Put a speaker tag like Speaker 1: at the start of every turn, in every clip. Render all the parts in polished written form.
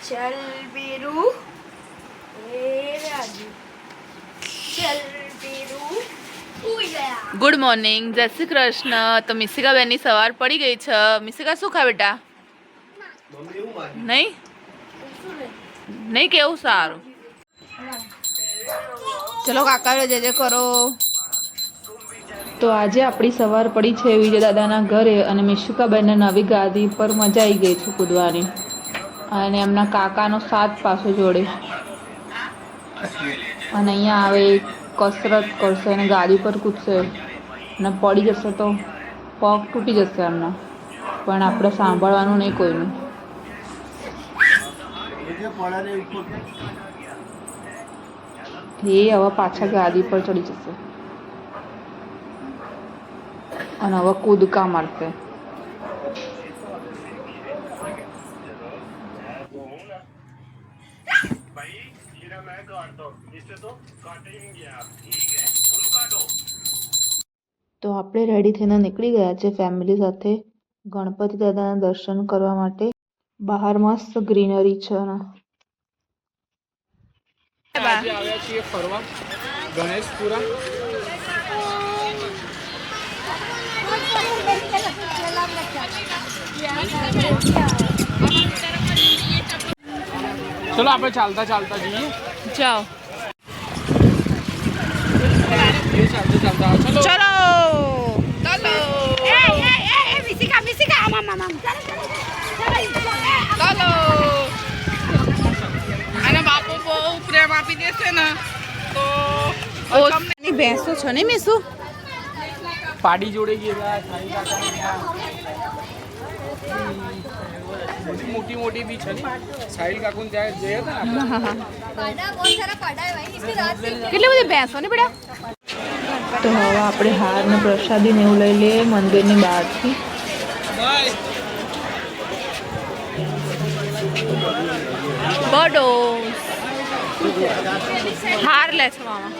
Speaker 1: चल बीरू ए राजू चल बीरू ઉઈ ગયા।
Speaker 2: ગુડ મોર્નિંગ, જય શ્રી કૃષ્ણ। તો મિસિકા બેનની સવાર પડી ગઈ છે। મિસિકા શું ખા બેટા? નહીં નહીં કેવું સારું। ચલો કાકા જય જય કરો। તો આજે આપણી સવાર પડી છે વિજય દાદાના ઘરે અને મિશિકાબેનને નવી ગાદી પર મજા આવી ગઈ છે કૂદવાની અને એમના કાકાનો સાથ પાછો જોડે અને અહીંયા આવે કસરત કરશે અને ગાડી પર કૂદશે અને પડી જશે તો પગ તૂટી જશે એમના, પણ આપણે સાંભળવાનું નહીં કોઈનું। એ હવે પાછા ગાદી પર ચડી જશે અને હવે કૂદકા મારશે। તો આપણે રેડી થઈને નીકળી ગયા છે ફેમિલી સાથે ગણપતિ દાદાના દર્શન કરવા માટે। બહાર મસ્ત ગ્રીનરી છે ને
Speaker 3: આજે આવ્યા છીએ ફરવા ગણેશપુરા। ચલો આપણે ચાલતા ચાલતા જઈએ।
Speaker 2: જાઓ
Speaker 3: ચાલતા ચાલતા ચલો
Speaker 2: ચલો ચલો
Speaker 1: એ મિસિકા મિસિકા આમ આમ આમ
Speaker 2: ચલો।
Speaker 3: અને બાપુ બહુ પ્રેમ આપી દેશે ને તો
Speaker 2: ઓની ભેંસો છે ને મીસુ
Speaker 3: પાડી જોડે ગયા મોટી મોટી બી છે ને સાહિલ કાકુને ત્યાં જઈએ હતા ને
Speaker 1: પાડા બહુ સારા પાડા है भाई इसकी रात में
Speaker 2: કેટલી બધી ભેંસો ને બેટા। તો હવે આપણે હાર ને પ્રસાદી ને એવું લઈ લઈએ મંદિરની બહારથી। બડો હાર લે છે મામા।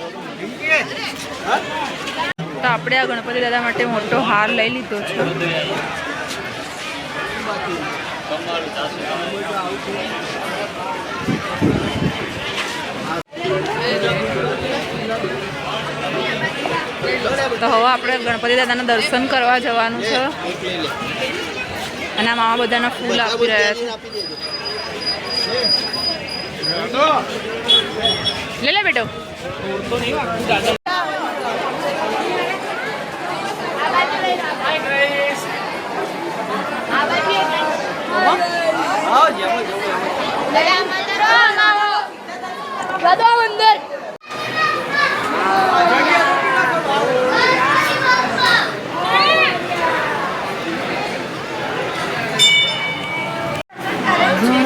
Speaker 2: તો આપણે આ ગણપતિ દાદા માટે મોટો હાર લઈ લીધો છે। તો હવે આપણે ગણપતિ દાદાના દર્શન કરવા જવાનું છે અને આ મામા બધાના ફૂલ આપી રહ્યા છે। લે લે બેટો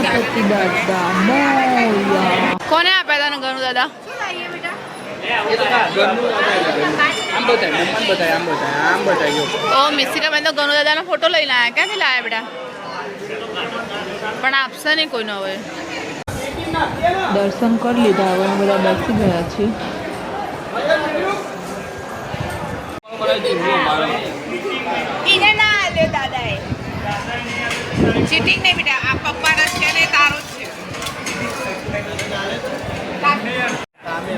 Speaker 2: ગણપતિ દાદા મોયા। કોને આપ્યા હતા ગણુ દાદા? ઓ મિસિકા બેન તો ગણુ દાદાનો ફોટો લઈને આવ્યા। ક્યાંથી લાયા બેટા? પણ આપશે નહીં કોઈનો હવે। દર્શન કરી લીધા હવે અમે બધા બેસી ગયા છીએ।
Speaker 1: इन्हें ना ले दादा है
Speaker 2: ચીટિંગ નહીં બેટા, આ પપ્પાના છે ને તારો જ છે।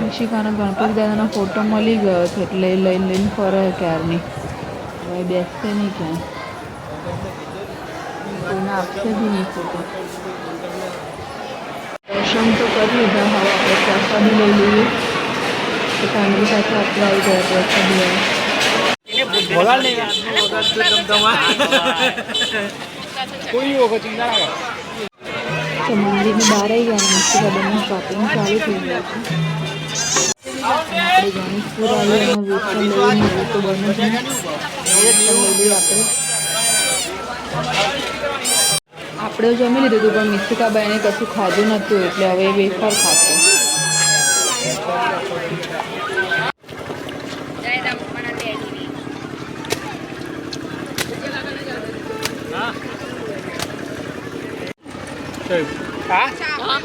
Speaker 2: મિશિકાનો ગણપતિ દાદાનો ફોટો મળી ગયો છે એટલે લઈને ફરે ક્યારની। હવે બેસશે નહીં ક્યાં, કોઈને આપશે બી નહીં ફોટો। દર્શન તો કરી લીધા, હવે આપણે પ્રસાદી લઈ લઈએ। તો ફેમિલી સાથે આપણે આવી ગયા પ્રસાદી લઈએ।
Speaker 3: કોઈ વખત ચિંતા ના
Speaker 2: તો મંદિરની બહાર આવી ગયા અને મિસ્ત્રી બંને શોપિંગ ચાલુ થઈ ગયું છે। આપણે ગણેશપુર આવી અને વેફર લઈને એવું તો બને છે, વેફર લઈ લઈએ આપણે। આપણે જમી લીધું હતું પણ મિસ્તિકાબાઈને કશું ખાધું નહોતું એટલે હવે વેફર ખાશે।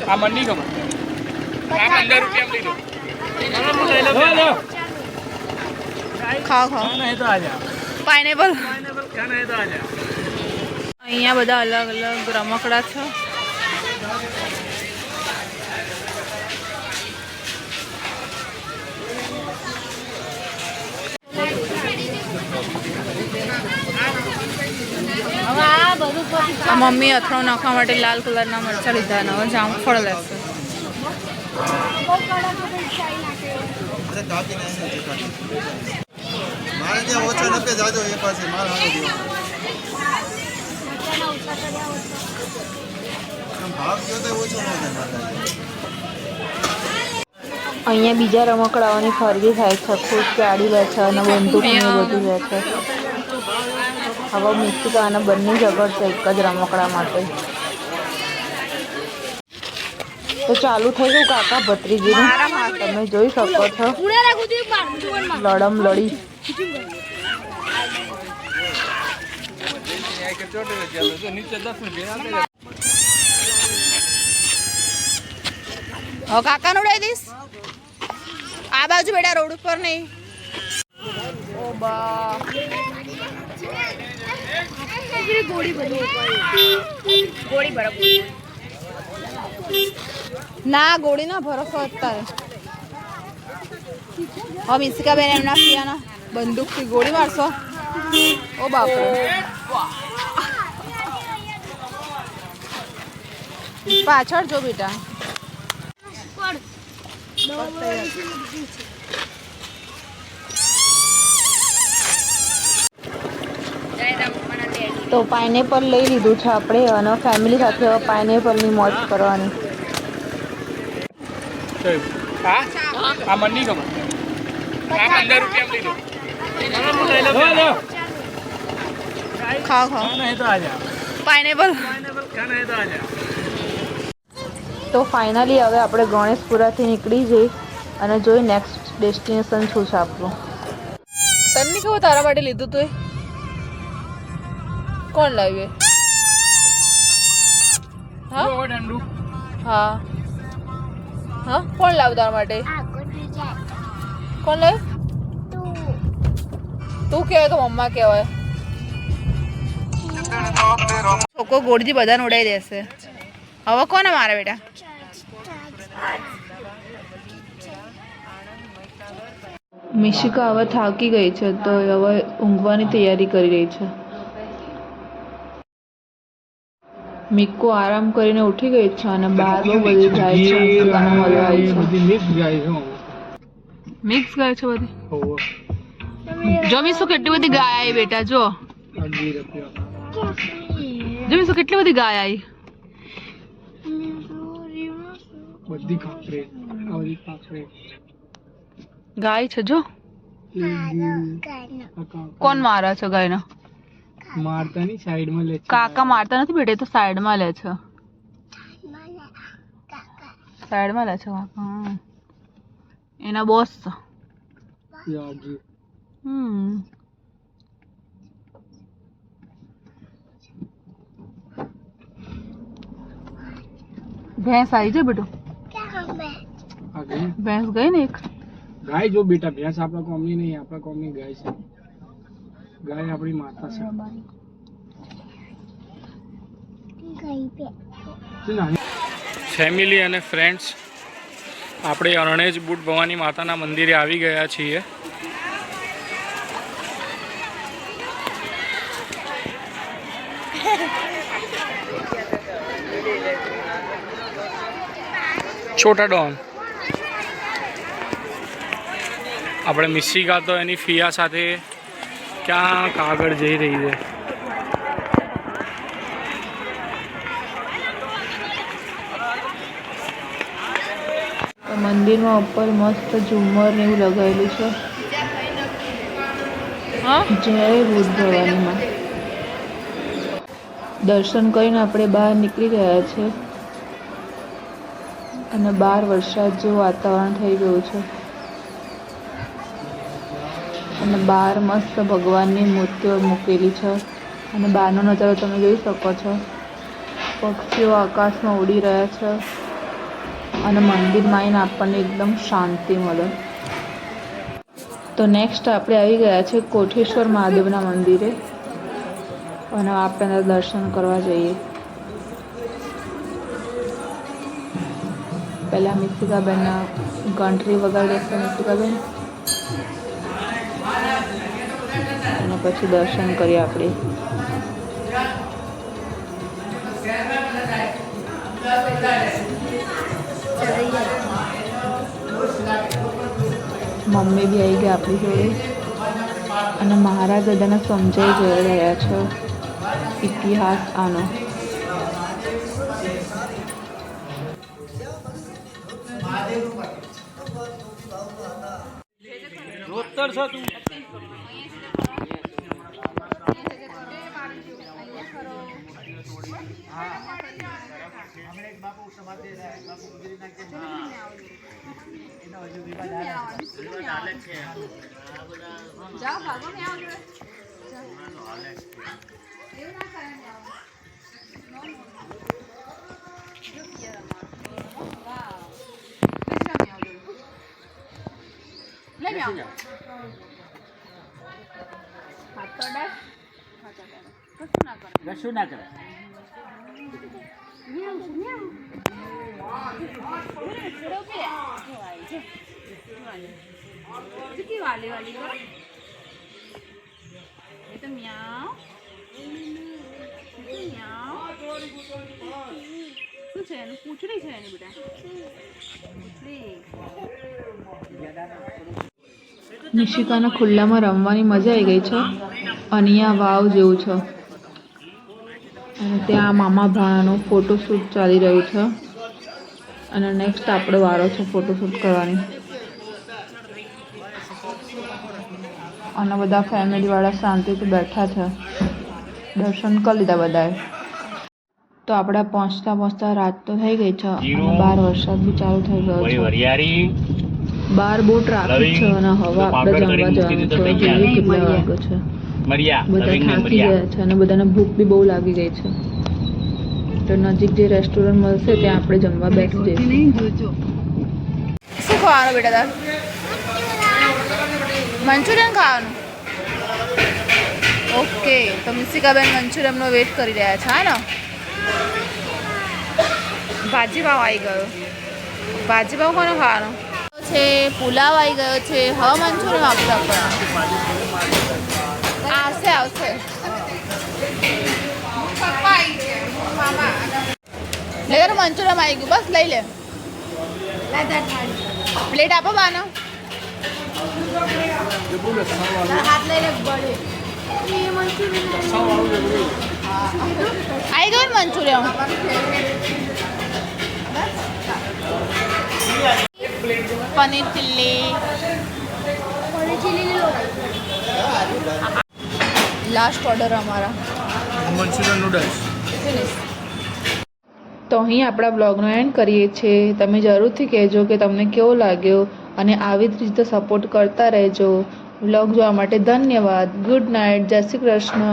Speaker 3: આ મંડી ગમે આ 15 રૂપિયા લઈ લો।
Speaker 2: ખાઓ ખાઓ પાઇનેપલ। અહીંયા બધા અલગ અલગ રમકડા છે આ મમ્મી અથાણું નાખવા માટે લાલ કલરના મરચાં લીધા અને હવે જામફળ લેશે.
Speaker 4: મારે ત્યાં ઓછા નપે જાજો એ પાસે માર હાલો દે ભાવ જો તો ઓછો ન થાય મારે.
Speaker 2: અહીંયા બીજા રમકડાઓની ખરીદી થાય છે. ખુશ ગાડી લે છે અને બંદૂક ને બધું લે છે. હવે મિસ્તિકા અને બંને ઝઘડશે એક જ રમકડા માટે. તો ચાલુ થઈ ગયું કાકા ભત્રીજીનું. તમે જોઈ શકો છો લડમ લડી. હવે કાકાનું ઉડાવી દઈશ. આ બાજુ બેટા રોડ ઉપર નહીં. ઓ બા ના ગોળી ના ભરોસો અત્યારે. હવે મિસ્કા બેન એમના પિયાના બંદૂકથી ગોળી મારશો. ઓ બાપરે પાછળ જો બેટા. તો પાઇનેપલ લઈ લીધું છે આપણે અને ફેમિલી સાથે પાઇનેપલની મોજ કરવાની.
Speaker 3: આ મન નહીં ગમે. આ 15 રૂપિયા લઈ લો.
Speaker 2: ખાઓ ખાઓ પાઇનેપલ. તો ફાઇનલી હવે આપણે ગણેશપુરાથી નીકળી જઈ અને જોઈ નેક્સ્ટ ડેસ્ટિનેશન શું છે આપણું. તને કેવું તારા માટે લીધું તું? કોણ લાવ્યું? હા હા હા કોણ લાવ્યું તારા માટે? કોણ લાવ્યું? તું કહેવાય કે મમ્મા કહેવાય? છોકરો ગોળથી બધાને ઉડાવી દેશે. હવે કોને મારે બેટા? મિશિકા હવે થાકી ગઈ છે તો હવે ઊંઘવાની તૈયારી કરી રહી છે. મિક્કો આરામ કરીને ઉઠી ગઈ છે અને બહાર બહુ બધી ગાય છે. મળવા આવી છે. મિક્સ ગાય છે બધી. જો મીસુ કેટલી બધી ગાય આવી બેટા. જો જો મીસુ કેટલી બધી ગાય આવી.
Speaker 3: બધી કાપરે આવડી કાપરે
Speaker 2: ગાય છે. જો કોણ મારે છે ગાયને?
Speaker 3: મારતા ની સાઈડ માં લે.
Speaker 2: કાકા મારતા નથી બેટા, તો સાઈડમાં લે છે. સાઈડમાં લે છે કાકા. એના બોસ છે. ભેંસ આવી છે બેટો. ભેંસ ગઈ ને એક.
Speaker 3: ગાય જો બેટા, ભેંસ આપણા કોમની નહીં, આપણા કોમની ગાય છે. ગાય આપણી માતા છે. ફેમિલી અને ફ્રેન્ડ્સ, આપણે અરણેજ બુટ ભવાની માતાના મંદિરે આવી ગયા છીએ. છોટા ડોન. આપણે મિસ્સિકા તો એની ફિયા સાથે ક્યાંક આગળ જઈ રહી છે.
Speaker 2: મંદિરમાં ઉપર મસ્ત ઝુમ્મર ને એવું લગાવેલું છે. જય ભૂત ભવાનીમાં. દર્શન કરીને આપણે બહાર નીકળી ગયા છે અને બહાર વરસાદ જેવું વાતાવરણ થઈ ગયું છે અને બહાર મસ્ત ભગવાનની મૂર્તિઓ મૂકેલી છે અને બહારનો નજારો તમે જોઈ શકો છો. પક્ષીઓ આકાશમાં ઉડી રહ્યા છે અને મંદિરમાં આવીને આપણને એકદમ શાંતિ મળે. તો નેક્સ્ટ આપણે આવી ગયા છે કોઠેશ્વર મહાદેવના મંદિરે અને આપણે દર્શન કરવા જઈએ. પહેલાં મિસ્તિકાબેનના ઘંટરી વગાડી દેશે મિસ્તિકાબેન, અને પછી દર્શન કરીએ આપણે. મમ્મી બી આવી ગયા આપણી જોડે અને મહારાજ બધાને સમજાઈ જઈ રહ્યા છે ઇતિહાસ આનો.
Speaker 1: જાઓ ભાગો મેં આવો એવું ના કરે
Speaker 5: કશું ના કરે.
Speaker 1: વાલી વાલી કરો એ તો મ્યાઉ મ્યાઉ. શું છે એનું? પૂંછડી છે એની બેટા, પૂંછડી.
Speaker 2: નિશિકાના ખુલ્લામાં રમવાની મજા આવી ગઈ છે. અનિયા વાવ જેવું છે અને ત્યાં મામા ભાણાનું ફોટોશૂટ ચાલી રહ્યું છે અને નેક્સ્ટ આપણો વારો છે ફોટોશૂટ કરવાની. અને બધા ફેમિલીવાળા શાંતિથી બેઠા છે, દર્શન કરી લીધા બધાએ. તો આપણે પહોંચતા પહોંચતા રાત તો થઈ ગઈ છે અને બહાર વરસાદ બી ચાલુ થઈ ગયો છે. બહાર બહુ ટ્રાફિક છે અને હવે આપણે જમવા જવાનું છે. જોઈએ કેટલા વાગ્યો છે. બધા થાકી ગયા છે અને બધાને ભૂખ બી બહુ લાગી ગઈ છે. તો નજીક જે રેસ્ટોરન્ટ મળશે ત્યાં આપણે જમવા બેસી જઈશું. શું ખાવાનું બેટા તાર? મંચુરિયન ખાવાનું? ઓકે, તો મિસ્તિકાબેન મંચુરિયનનો વેટ કરી રહ્યા છે. હા ને, ભાજી પાવ આવી ગયો. ભાજી પાવ કોને ખાવાનો છે? પુલાવ આવી ગયો છે. હવે મંચુરિયન આપતા આવશે આવશે. લે તારું મંચુરિયન આવી ગયું, બસ લઈ લે. પ્લેટ આપો બાનો. હાથ લઈ લે. આવી ગયું Manchurian. Paneer chilli. Last order અમારા
Speaker 3: મંચુરિયન નૂડલ્સ.
Speaker 2: તો અહીં આપણા બ્લોગનો એન્ડ કરીએ છીએ. તમે જરૂરથી કહેજો કે તમને કેવો લાગ્યો અને આવી જ રીતે સપોર્ટ કરતા રહેજો. બ્લોગ જોવા માટે ધન્યવાદ. Good night. જય શ્રી કૃષ્ણ.